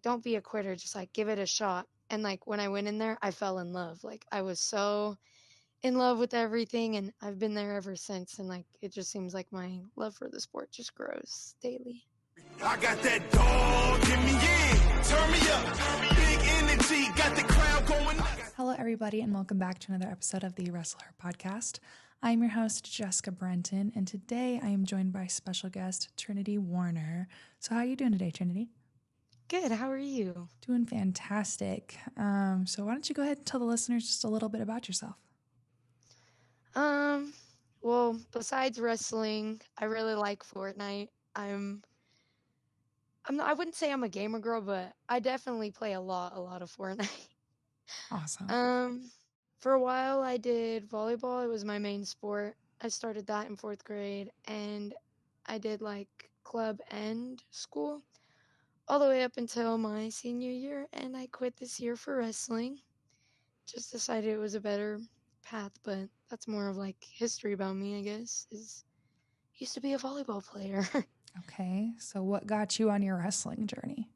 don't be a quitter, just like give it a shot. And like when I went in there, I fell in love. Like I was so in love with everything, and I've been there ever since. And like it just seems like my love for the sport just grows daily. I got that dog in me, yeah. Turn me up. Big energy, got the crowd going nuts. Hello, everybody, and welcome back to another episode of the Wrestle podcast. I'm your host, Jessica Brenton, and today I am joined by special guest Trinity Warner. So how are you doing today, Trinity? Good. How are you? Doing fantastic. So why don't you go ahead and tell the listeners just a little bit about yourself? Well, besides wrestling, I really like Fortnite. I wouldn't say I'm a gamer girl, but I definitely play a lot of Fortnite. Awesome. For a while I did volleyball. It was my main sport. I started that in 4th grade, and I did like club and school all the way up until my senior year, and I quit this year for wrestling. Just decided it was a better path, but that's more of like history about me, I guess. Used to be a volleyball player. Okay, so what got you on your wrestling journey?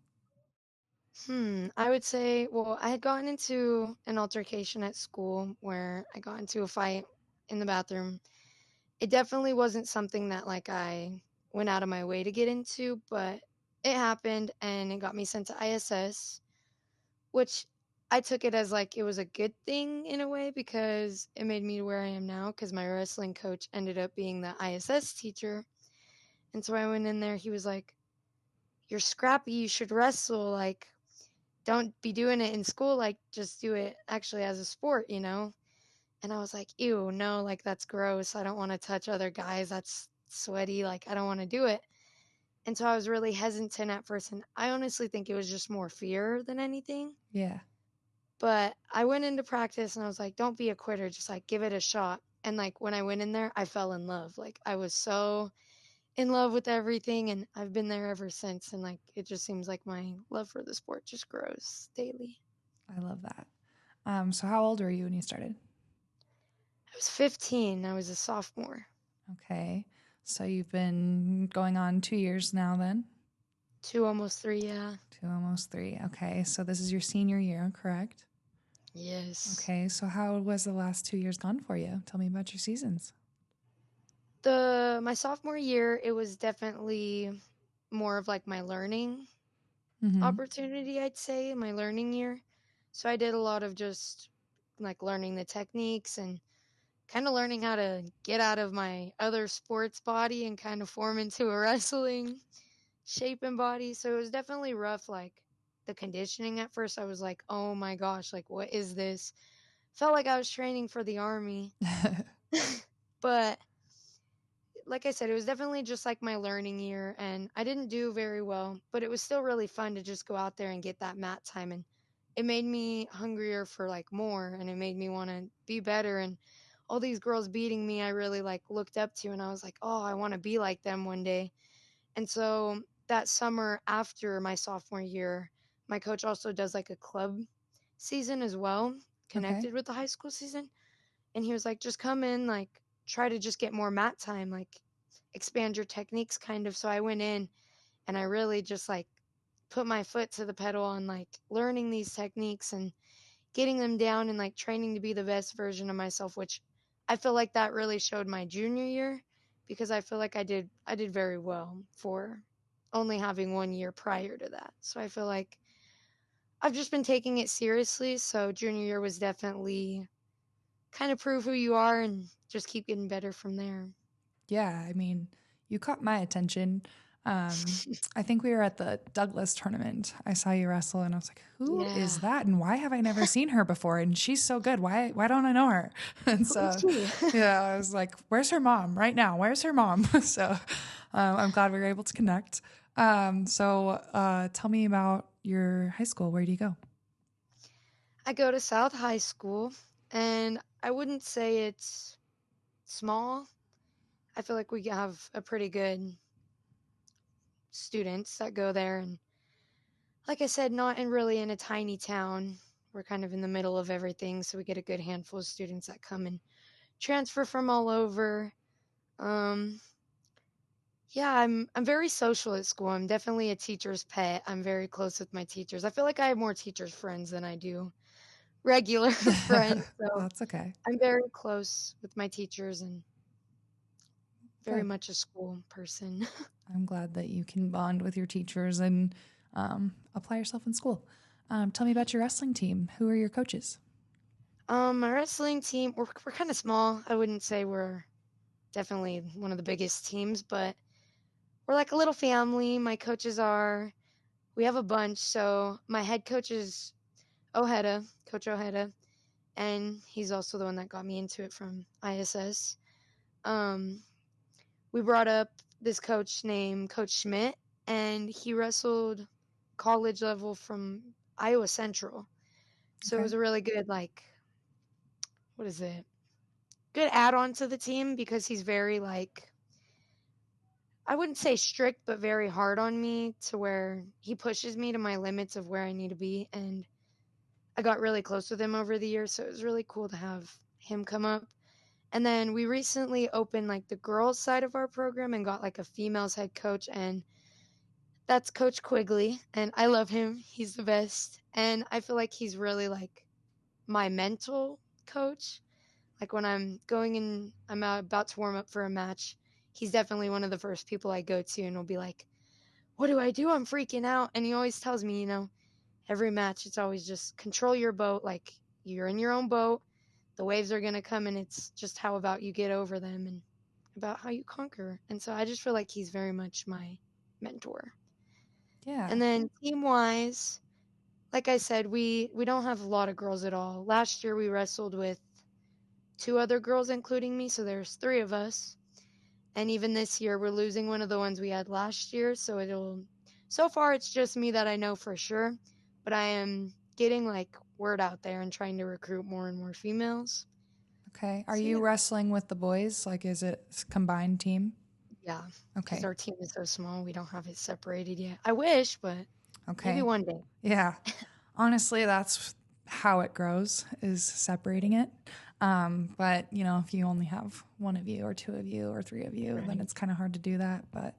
I would say, well, I had gotten into an altercation at school where I got into a fight in the bathroom. It definitely wasn't something that like I went out of my way to get into, but it happened and it got me sent to ISS, which I took it as like it was a good thing in a way because it made me to where I am now because my wrestling coach ended up being the ISS teacher. And so I went in there, he was like, "You're scrappy, you should wrestle, like don't be doing it in school, like just do it actually as a sport, you know?" And I was like, "Ew, no, like that's gross. I don't want to touch other guys. That's sweaty. Like I don't want to do it." And so I was really hesitant at first, and I honestly think it was just more fear than anything. Yeah. But I went into practice and I was like, "Don't be a quitter, just like give it a shot." And like when I went in there, I fell in love. Like I was so in love with everything, and I've been there ever since. And like it just seems like my love for the sport just grows daily. I love that. So how old were you when you started? I was 15. I was a sophomore. Okay, so you've been going on 2 years now then? 2, almost 3, yeah. 2, almost 3. Okay, so this is your senior year, correct? Yes. Okay, so how was the last 2 years gone for you? Tell me about your seasons. My sophomore year, it was definitely more of like my learning opportunity, I'd say, my learning year. So I did a lot of just like learning the techniques and kind of learning how to get out of my other sports body and kind of form into a wrestling shape and body. So it was definitely rough, like the conditioning at first. I was like, "Oh my gosh, like what is this?" Felt like I was training for the army. But like I said, it was definitely just like my learning year, and I didn't do very well, but it was still really fun to just go out there and get that mat time, and it made me hungrier for like more, and it made me want to be better. And all these girls beating me, I really like looked up to, and I was like, "Oh, I want to be like them one day." And so that summer after my sophomore year, my coach also does like a club season as well, connected Okay. with the high school season. And he was like, "Just come in, like try to just get more mat time, like expand your techniques kind of." So I went in and I really just like put my foot to the pedal on like learning these techniques and getting them down and like training to be the best version of myself, which I feel like that really showed my junior year because I feel like I did very well for only having 1 year prior to that. So I feel like I've just been taking it seriously. So junior year was definitely kind of prove who you are and just keep getting better from there. Yeah, I mean, you caught my attention. I think we were at the Douglas tournament. I saw you wrestle and I was like, "Who is Yeah. that? And why have I never seen her before? And she's so good. Why don't I know her?" And Who is so, she? yeah, I was like, "Where's her mom right now? Where's her mom?" So, I'm glad we were able to connect. Tell me about your high school. Where do you go? I go to South High School, and I wouldn't say it's small. I feel like we have a pretty good students that go there, and like I said, not in really in a tiny town. We're kind of in the middle of everything, so we get a good handful of students that come and transfer from all over. Um, Yeah, I'm very social at school. I'm definitely a teacher's pet. I'm very close with my teachers. I feel like I have more teachers friends than I do regular friends. So That's okay. I'm very close with my teachers and very Good. much a school person. I'm glad that you can bond with your teachers and apply yourself in school. Tell me about your wrestling team. Who are your coaches? My wrestling team, we're kind of small. I wouldn't say we're definitely one of the biggest teams, but we're like a little family. My coaches are, we have a bunch. So my head coach is Ojeda, Coach Ojeda, and he's also the one that got me into it from ISS. Um, we brought up this coach named Coach Schmidt, and he wrestled college level from Iowa Central. So it Okay. was a really good, like, what is it? Good add on to the team because he's very, like, I wouldn't say strict, but very hard on me to where he pushes me to my limits of where I need to be. And I got really close with him over the years. So it was really cool to have him come up. And then we recently opened like the girls side of our program and got like a females head coach. And that's Coach Quigley. And I love him. He's the best. And I feel like he's really like my mental coach. Like when I'm going and I'm about to warm up for a match, he's definitely one of the first people I go to and will be like, what do I do? I'm freaking out. And he always tells me, every match, it's always just control your boat. Like you're in your own boat. The waves are going to come and it's just how about you get over them and about how you conquer. And so I just feel like he's very much my mentor. Yeah. And then team wise, like I said, we don't have a lot of girls at all. Last year we wrestled with two other girls, including me. So there's three of us. And even this year, we're losing one of the ones we had last year. So far, it's just me that I know for sure. But I am getting like word out there and trying to recruit more and more females. Okay. Are So you yeah. wrestling with the boys? Like, is it a combined team? Yeah. Because Okay. our team is so small, we don't have it separated yet. I wish, but maybe Okay. one day. Yeah. Honestly, that's how it grows, is separating it. But, if you only have one of you or two of you or three of you, then Right. it's kind of hard to do that. But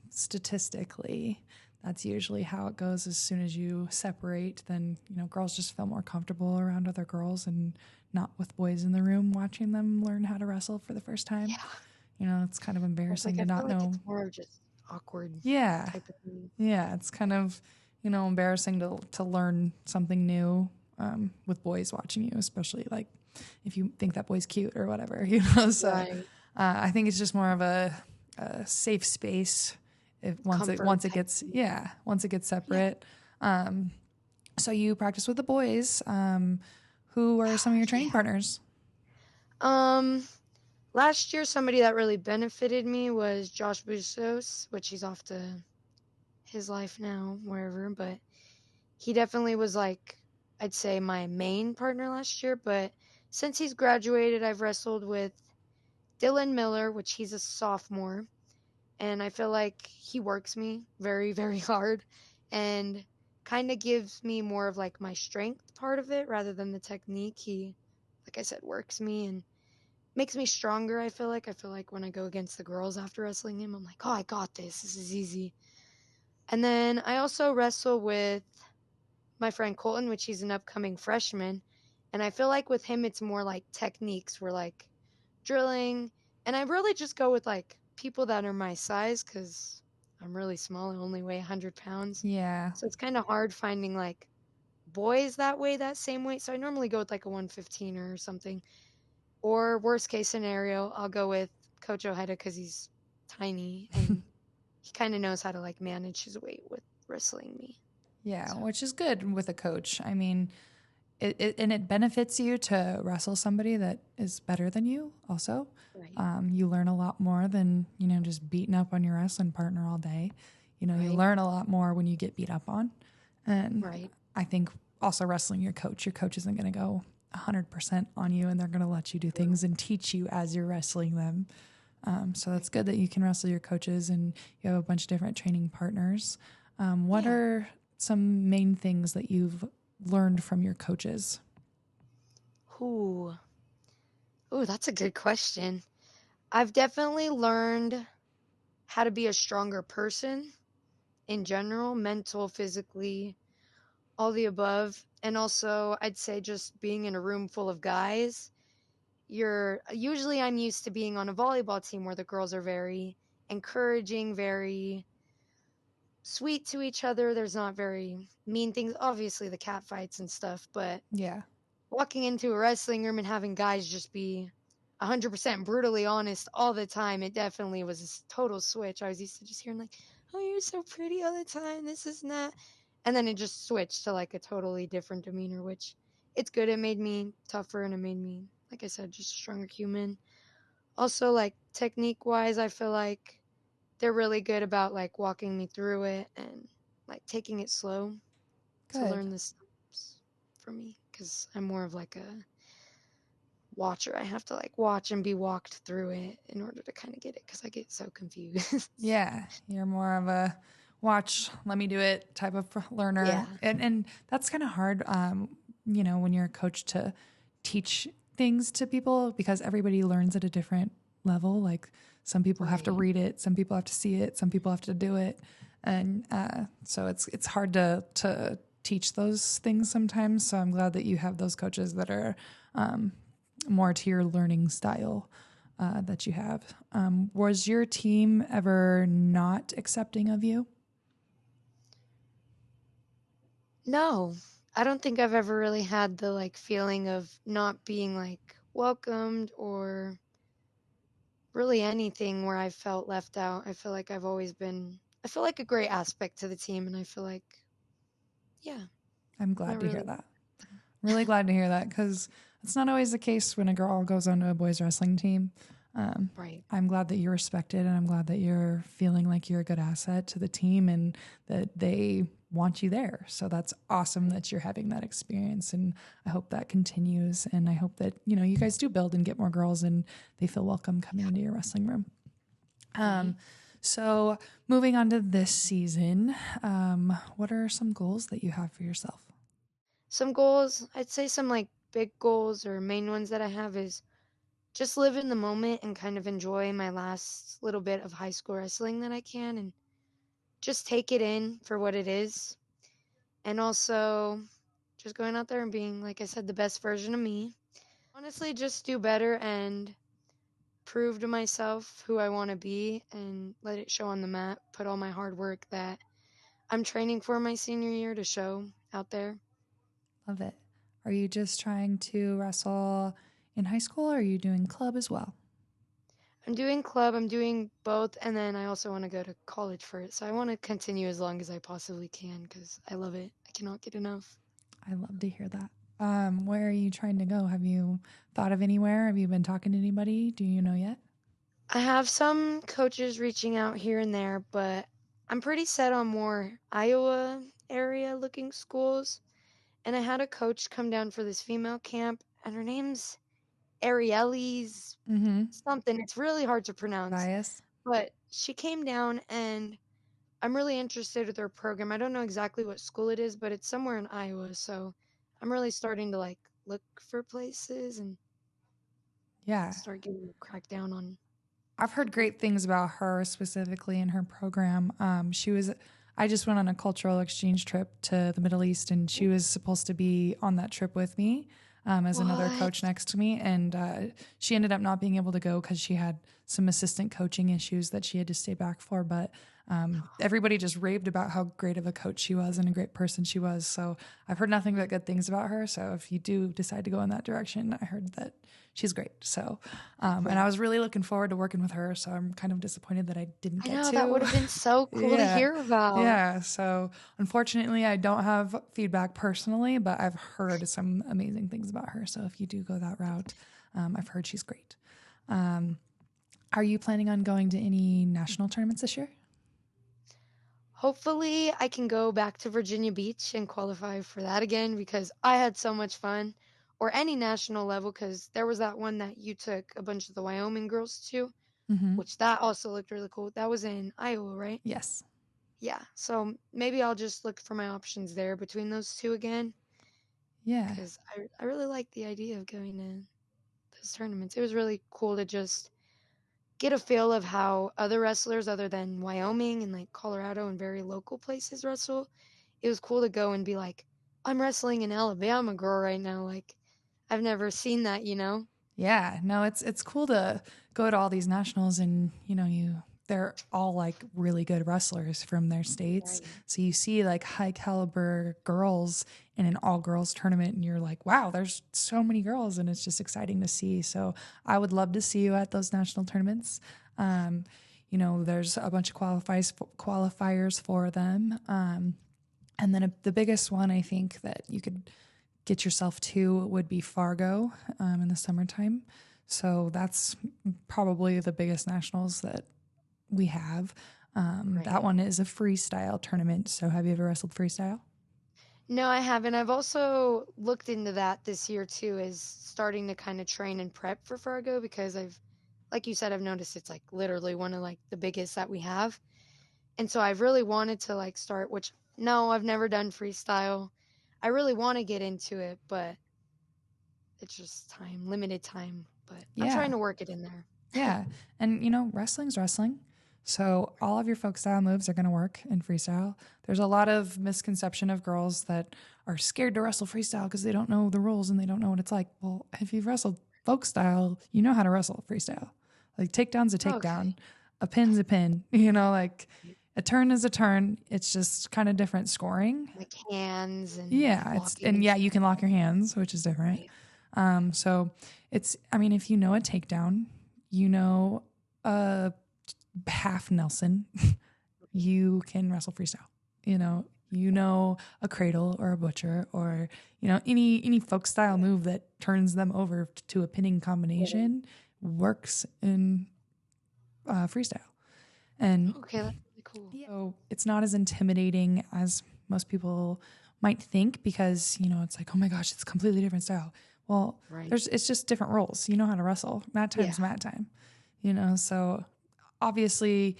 statistically, that's usually how it goes. As soon as you separate, then, girls just feel more comfortable around other girls and not with boys in the room watching them learn how to wrestle for the first time. Yeah. It's kind of It's embarrassing like to I not feel like know. it's more of just awkward Yeah. type of thing. Yeah, it's kind of, embarrassing to learn something new with boys watching you, especially like if you think that boy's cute or whatever, So Right. I think it's just more of a safe space once Comfort it type gets thing. once it gets Yeah. separate. So you practice with the boys. Who are some of your training Yeah. partners? Last year, somebody that really benefited me was Josh Bustos, which he's off to his life now, wherever. But he definitely was like, I'd say my main partner last year. But since he's graduated, I've wrestled with Dylan Miller, which he's a sophomore. And I feel like he works me very, very hard and kind of gives me more of like my strength part of it rather than the technique. He, like I said, works me and makes me stronger. I feel like when I go against the girls after wrestling him, I'm like, oh, I got this. This is easy. And then I also wrestle with my friend Colton, which he's an upcoming freshman. And I feel like with him, it's more like techniques. We're like drilling. And I really just go with like people that are my size because I'm really small. I only weigh 100 pounds. Yeah. So it's kind of hard finding like boys that weigh that same weight. So I normally go with like a 115 or something. Or worst case scenario, I'll go with Coach Ojeda because he's tiny and he kind of knows how to like manage his weight with wrestling me. Yeah, So, which is good with a coach. I mean, it benefits you to wrestle somebody that is better than you also. right. You learn a lot more than, just beating up on your wrestling partner all day. You Right. learn a lot more when you get beat up on. And Right. I think also wrestling your coach isn't going to go 100% on you, and they're going to let you do things and teach you as you're wrestling them. So that's good that you can wrestle your coaches and you have a bunch of different training partners. What are some main things that you've learned from your coaches? Ooh, that's a good question. I've definitely learned how to be a stronger person in general, mental, physically, all the above. And also, I'd say just being in a room full of guys. I'm used to being on a volleyball team where the girls are very encouraging, very sweet to each other. There's not very mean things. Obviously, the cat fights and stuff, but Yeah. walking into a wrestling room and having guys just be 100% brutally honest all the time, it definitely was a total switch. I was used to just hearing like, "Oh, you're so pretty all the time. This is not," and then it just switched to like a totally different demeanor, which it's good. It made me tougher and it made me, like I said, just a stronger human. Also, like technique wise, I feel like they're really good about like walking me through it and like taking it slow to Good. learn the steps for me, because I'm more of like a watcher. I have to like watch and be walked through it in order to kind of get it, because I get so confused. Yeah, you're more of a watch, let me do it type of learner. Yeah. And that's kind of hard, when you're a coach to teach things to people because everybody learns at a different level. Like some people have to Right. read it, some people have to see it, some people have to do it. And so it's hard to teach those things sometimes. So I'm glad that you have those coaches that are more to your learning style. That you have. Was your team ever not accepting of you? No, I don't think I've ever really had the like feeling of not being like welcomed or really anything where I felt left out. I feel like I feel like a great aspect to the team, and I feel like, yeah, I'm glad not to hear really. that. Really glad to hear that because it's not always the case when a girl goes onto a boys wrestling team. Right. I'm glad that you're respected and I'm glad that you're feeling like you're a good asset to the team and that they want you there. So that's awesome that you're having that experience. And I hope that continues. And I hope that, you guys do build and get more girls and they feel welcome coming into your wrestling room. Right. So moving on to this season, what are some goals that you have for yourself? Some goals, I'd say some like big goals or main ones that I have is just live in the moment and kind of enjoy my last little bit of high school wrestling that I can, and just take it in for what it is. And also just going out there and being, like I said, the best version of me. Honestly, just do better and prove to myself who I want to be and let it show on the mat. Put all my hard work that I'm training for my senior year to show out there. Love it. Are you just trying to wrestle in high school or are you doing club as well? I'm doing club, I'm doing both, and then I also want to go to college for it. So I want to continue as long as I possibly can because I love it. I cannot get enough. I love to hear that. Where are you trying to go? Have you thought of anywhere? Have you been talking to anybody? Do you know yet? I have some coaches reaching out here and there, but I'm pretty set on more Iowa area looking schools. And I had a coach come down for this female camp, and her name's Arielle's Mm-hmm. something. It's really hard to pronounce, Bias. but she came down, and I'm really interested in their program. I don't know exactly what school it is, but it's somewhere in Iowa. So I'm really starting to like look for places and Yeah. start getting cracked down on I've heard people. great things about her specifically in her program. I just went on a cultural exchange trip to the Middle East and she was supposed to be on that trip with me as another What? coach next to me. And she ended up not being able to go because she had some assistant coaching issues that she had to stay back for. But everybody just raved about how great of a coach she was and a great person she was. So I've heard nothing but good things about her. So if you do decide to go in that direction, I heard that she's great. So, and I was really looking forward to working with her. So I'm kind of disappointed that I didn't I get know, that to. would have been so cool to Yeah. hear about. Yeah. So unfortunately, I don't have feedback personally, but I've heard some amazing things about her. So if you do go that route, I've heard she's great. Are you planning on going to any national tournaments this year? Hopefully, I can go back to Virginia Beach and qualify for that again because I had so much fun. Or any national level, because there was that one that you took a bunch of the Wyoming girls to, Mm-hmm. which that also looked really cool. That was in Iowa, right? Yes. Yeah. So maybe I'll just look for my options there between those two again, Yeah. because I really like the idea of going to those tournaments. It was really cool to just get a feel of how other wrestlers other than Wyoming and like Colorado and very local places wrestle. It was cool to go and be like, I'm wrestling an Alabama girl right now. Like, I've never seen that, you know? Yeah, no, it's cool to go to all these nationals and they're all like really good wrestlers from their states. Right. So you see like high caliber girls in an all girls tournament and you're like, wow, there's so many girls and it's just exciting to see. So I would love to see you at those national tournaments. There's a bunch of qualifiers for them. And then the biggest one I think that you could get yourself to would be Fargo in the summertime. So that's probably the biggest nationals that we have. Right. That one is a freestyle tournament. So have you ever wrestled freestyle? No, I haven't. I've also looked into that this year too, is starting to kind of train and prep for Fargo because like you said, I've noticed it's like literally one of like the biggest that we have. And so I've really wanted to like start, which no, I've never done freestyle. I really want to get into it, but it's just time, limited time. But I'm Yeah. trying to work it in there. Yeah. And wrestling's wrestling. So all of your folk style moves are going to work in freestyle. There's a lot of misconception of girls that are scared to wrestle freestyle because they don't know the rules and they don't know what it's like. Well, if you've wrestled folk style, you know how to wrestle freestyle. Like takedown's a takedown, Okay. a pin's a pin, like a turn is a turn. It's just kind of different scoring. Like hands and Yeah, locking. you can lock your hands, which is different. Right. So if you know a takedown, you know a half Nelson, you can wrestle freestyle. You know a cradle or a butcher or any folk style move that turns them over to a pinning combination works in freestyle. And Okay, that's really cool. so it's not as intimidating as most people might think because, it's like, oh my gosh, it's a completely different style. Well, Right. it's just different rules. You know how to wrestle. Mat time's mat time, so obviously,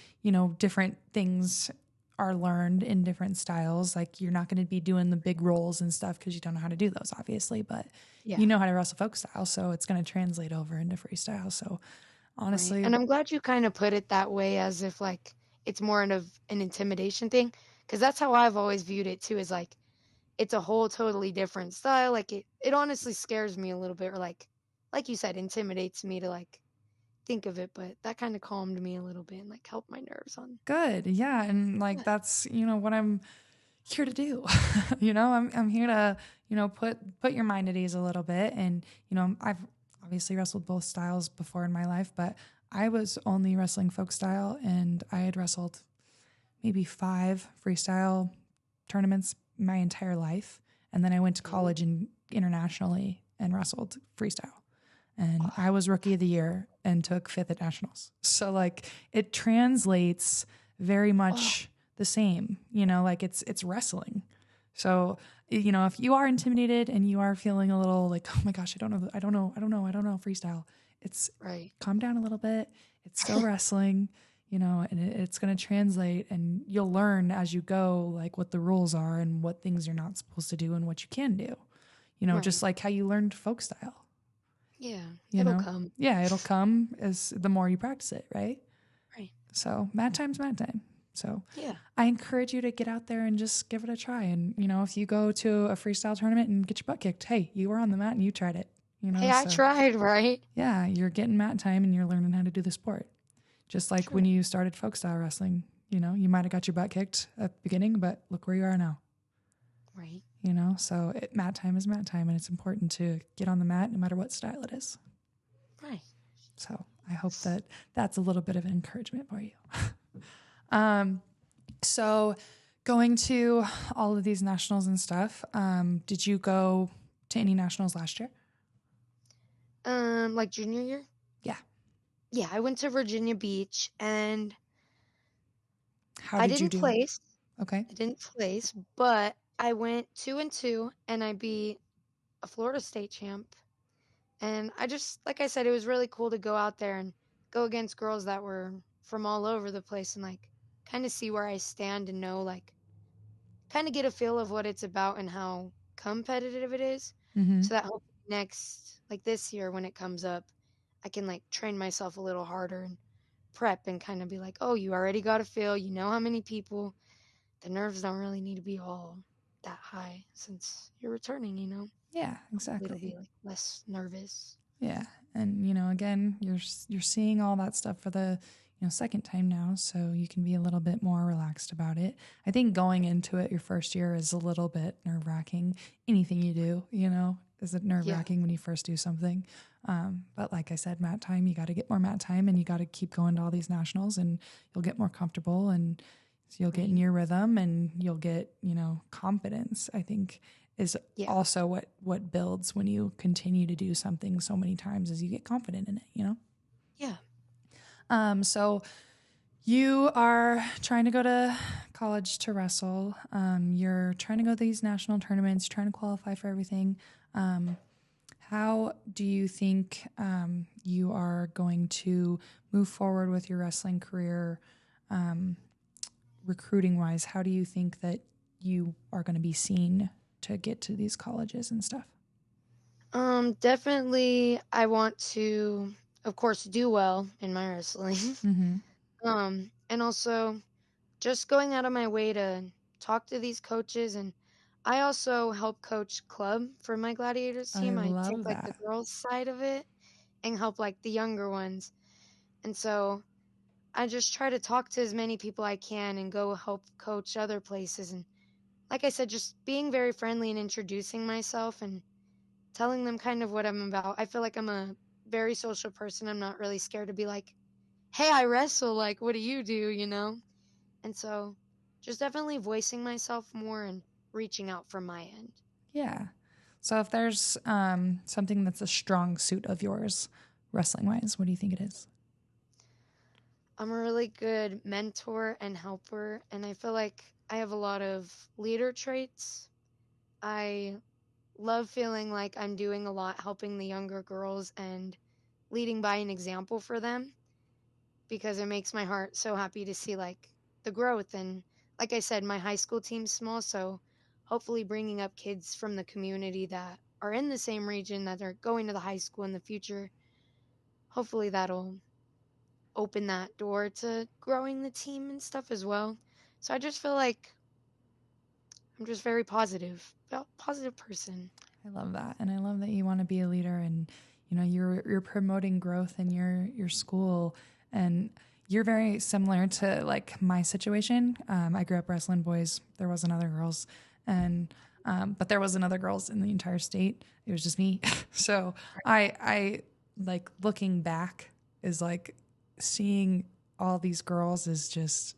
different things are learned in different styles. Like you're not going to be doing the big rolls and stuff because you don't know how to do those, obviously, but you know how to wrestle folk style. So it's going to translate over into freestyle. So honestly, Right. And I'm glad you kind of put it that way as if like it's more of an intimidation thing. Because that's how I've always viewed it too, is like it's a whole totally different style. Like it honestly scares me a little bit, or like you said, intimidates me to like think of it, but that kind of calmed me a little bit and like helped my nerves on. good. Yeah. And like, that's, what I'm here to do. I'm here to, put your mind at ease a little bit. And, I've obviously wrestled both styles before in my life, but I was only wrestling folk style and I had wrestled maybe 5 freestyle tournaments my entire life. And then I went to college and internationally and wrestled freestyle. And I was rookie of the year and took 5th at nationals. So like it translates very much the same, like it's wrestling. So, if you are intimidated and you are feeling a little like, oh my gosh, I don't know freestyle. It's Right. Calm down a little bit. It's still wrestling, and it's going to translate and you'll learn as you go, like what the rules are and what things you're not supposed to do and what you can do, just like how you learned folk style. Yeah. It'll come. Yeah, it'll come as the more you practice it, right? Right. So mat time's mat time. So yeah, I encourage you to get out there and just give it a try. And, if you go to a freestyle tournament and get your butt kicked, hey, you were on the mat and you tried it. Hey, I tried, right? Yeah, you're getting mat time and you're learning how to do the sport. Just like when you started folk style wrestling, you might have got your butt kicked at the beginning, but look where you are now. Right. So mat time is mat time and it's important to get on the mat no matter what style it is. Right. So I hope that that's a little bit of encouragement for you. So going to all of these nationals and stuff, did you go to any nationals last year? Like junior year? Yeah. Yeah, I went to Virginia Beach and How did you do? place. Okay. I didn't place, but I went 2-2 and I beat a Florida State champ. And I just, like I said, it was really cool to go out there and go against girls that were from all over the place and like kind of see where I stand and know like kind of get a feel of what it's about and how competitive it is. Mm-hmm. So that hopefully next, like this year when it comes up, I can like train myself a little harder and prep and kind of be like, oh, you already got to feel, you know how many people. The nerves don't really need to be all that high since you're returning, you know? Yeah, Hopefully it'll be exactly. like less nervous. Yeah. And, again, you're seeing all that stuff for the, second time now, so you can be a little bit more relaxed about it. I think going into it your first year is a little bit nerve-wracking. Anything you do, is it Yeah. nerve-wracking when you first do something. But like I said, mat time, you got to get more mat time and you got to keep going to all these nationals and you'll get more comfortable and you'll get in your rhythm and you'll get, confidence, I think is also what builds when you continue to do something so many times as you get confident in it, Yeah. So you are trying to go to college to wrestle. You're trying to go to these national tournaments, you're trying to qualify for everything. How do you think you are going to move forward with your wrestling career recruiting wise? How do you think that you are going to be seen to get to these colleges and stuff? Definitely I want to, of course, do well in my wrestling. Mm-hmm. And also just going out of my way to talk to these coaches. And I also help coach club for my gladiators I team. I take love like the that. girls side of it and help like the younger ones. And so I just try to talk to as many people I can and go help coach other places. And like I said, just being very friendly and introducing myself and telling them kind of what I'm about. I feel like I'm a very social person. I'm not really scared to be like, hey, I wrestle. Like, what do you do? You know? And so just definitely voicing myself more and reaching out from my end. Yeah. So if there's something that's a strong suit of yours, wrestling wise, what do you think it is? I'm a really good mentor and helper, and I feel like I have a lot of leader traits. I love feeling like I'm doing a lot helping the younger girls and leading by an example for them because it makes my heart so happy to see like the growth. And like I said, my high school team's small, so hopefully bringing up kids from the community that are in the same region that are going to the high school in the future, hopefully that'll open that door to growing the team and stuff as well. So I just feel like I'm just very positive person. I love that. And I love that you want to be a leader and you're promoting growth in your school and you're very similar to like my situation. I grew up wrestling boys. There wasn't other girls and but there wasn't other girls in the entire state. It was just me. So I like looking back is like seeing all these girls is just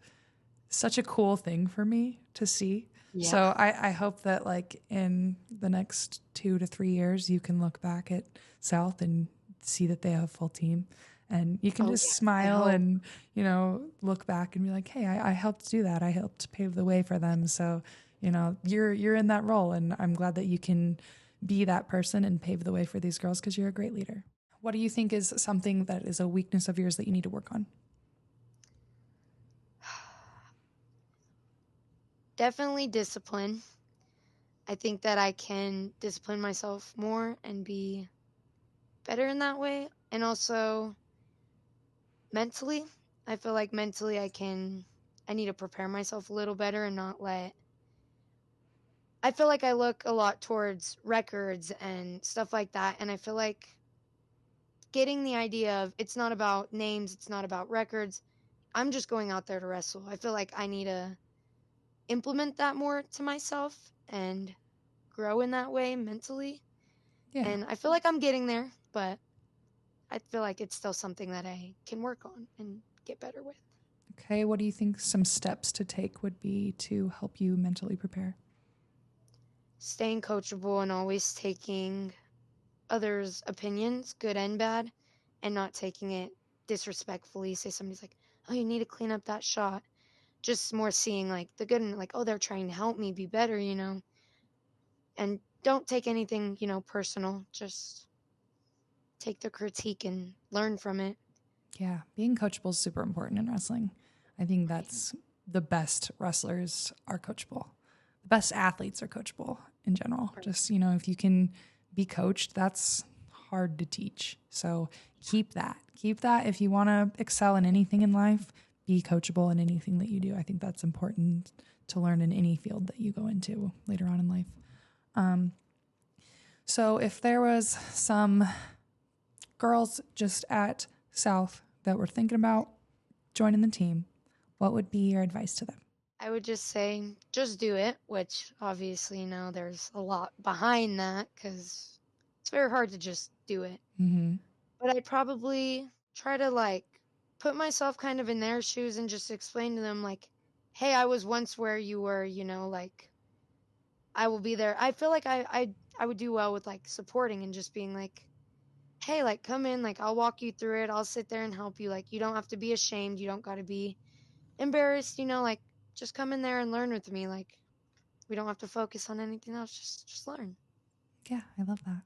such a cool thing for me to see. Yeah. So I hope that like in the next 2 to 3 years, you can look back at South and see that they have a full team and you can just smile and, look back and be like, hey, I helped do that. I helped pave the way for them. So, you're in that role and I'm glad that you can be that person and pave the way for these girls because you're a great leader. What do you think is something that is a weakness of yours that you need to work on? Definitely discipline. I think that I can discipline myself more and be better in that way. And also mentally, I feel like mentally I need to prepare myself a little better and not I feel like I look a lot towards records and stuff like that. And I feel like getting the idea of it's not about names, it's not about records. I'm just going out there to wrestle. I feel like I need to implement that more to myself and grow in that way mentally. Yeah. And I feel like I'm getting there, but I feel like it's still something that I can work on and get better with. Okay. What do you think some steps to take would be to help you mentally prepare? Staying coachable and always taking others' opinions, good and bad, and not taking it disrespectfully. Say somebody's like, oh, you need to clean up that shot. Just more seeing like the good and like, oh, they're trying to help me be better, And don't take anything, personal. Just take the critique and learn from it. Yeah. Being coachable is super important in wrestling. I think that's the best wrestlers are coachable. The best athletes are coachable in general. Just, if you can be coached, that's hard to teach. So keep that. Keep that. If you want to excel in anything in life, be coachable in anything that you do. I think that's important to learn in any field that you go into later on in life. So if there was some girls just at South that were thinking about joining the team, what would be your advice to them? I would just say, just do it, which obviously now there's a lot behind that because it's very hard to just do it. Mm-hmm. But I'd probably try to like put myself kind of in their shoes and just explain to them like, hey, I was once where you were, you know, like I will be there. I feel like I would do well with like supporting and just being like, hey, like come in, like I'll walk you through it. I'll sit there and help you. Like you don't have to be ashamed. You don't got to be embarrassed, you know, like just come in there and learn with me. Like we don't have to focus on anything else. Just learn. Yeah, I love that.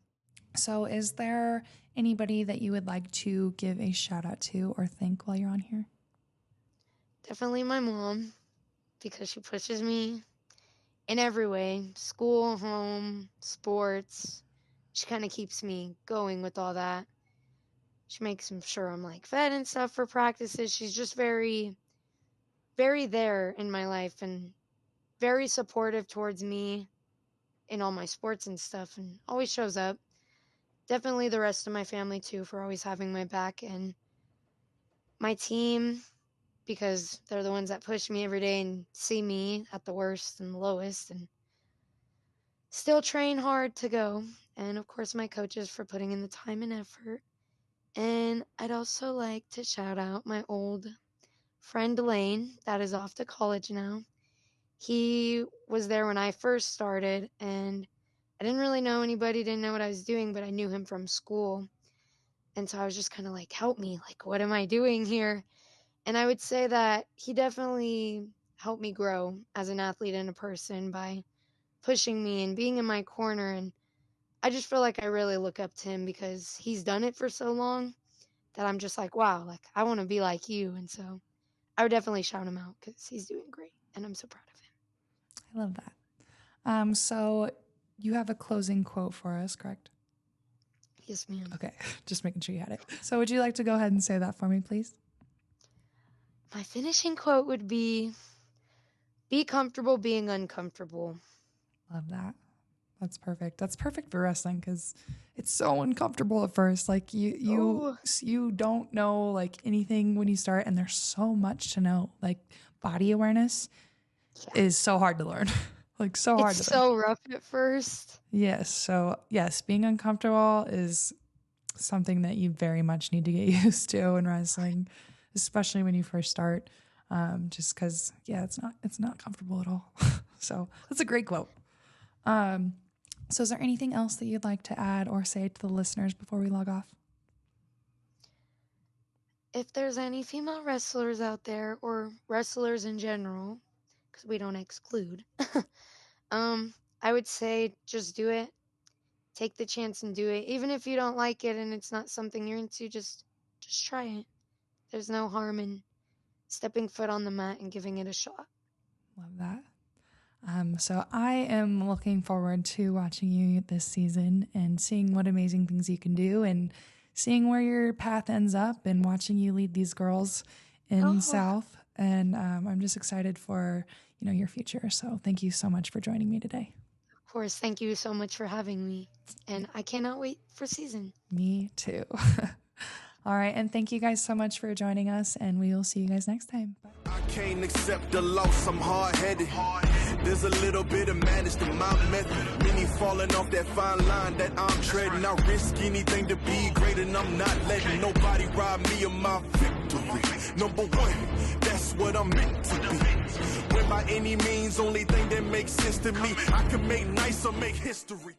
So is there anybody that you would like to give a shout out to or thank while you're on here? Definitely my mom, because she pushes me in every way, school, home, sports. She kind of keeps me going with all that. She makes sure I'm like fed and stuff for practices. She's just very, very there in my life and very supportive towards me in all my sports and stuff and always shows up. Definitely the rest of my family too for always having my back, and my team because they're the ones that push me every day and see me at the worst and the lowest and still train hard to go. And of course my coaches for putting in the time and effort. And I'd also like to shout out my old friend Lane that is off to college now. He was there when I first started and I didn't really know anybody, didn't know what I was doing, but I knew him from school. And so I was just kind of like, help me, like, what am I doing here? And I would say that he definitely helped me grow as an athlete and a person by pushing me and being in my corner. And I just feel like I really look up to him because he's done it for so long that I'm just like, wow, like, I want to be like you. And so I would definitely shout him out because he's doing great and I'm so proud of him. I love that. So you have a closing quote for us, correct? Yes, ma'am. Okay, just making sure you had it. So would you like to go ahead and say that for me, please? My finishing quote would be comfortable being uncomfortable. Love that. That's perfect. That's perfect for wrestling because it's so uncomfortable at first. Like you don't know like anything when you start, and there's so much to know. Like body awareness is so hard to learn. Like so hard. It's so rough at first. Yes. So yes, being uncomfortable is something that you very much need to get used to in wrestling, especially when you first start. Just because, it's not comfortable at all. So that's a great quote. So is there anything else that you'd like to add or say to the listeners before we log off? If there's any female wrestlers out there or wrestlers in general, because we don't exclude, I would say just do it. Take the chance and do it. Even if you don't like it and it's not something you're into, just try it. There's no harm in stepping foot on the mat and giving it a shot. Love that. So I am looking forward to watching you this season and seeing what amazing things you can do and seeing where your path ends up and watching you lead these girls in South. And I'm just excited for, your future. So thank you so much for joining me today. Of course. Thank you so much for having me. And I cannot wait for season. Me too. All right. And thank you guys so much for joining us. And we will see you guys next time. Bye. I can't accept the loss. I'm hard-headed. There's a little bit of madness to my method. Many falling off that fine line that I'm treading. I risk anything to be great, and I'm not letting nobody rob me of my victory. Number one, that's what I'm meant to be. When by any means, only thing that makes sense to me, I can make nice or make history.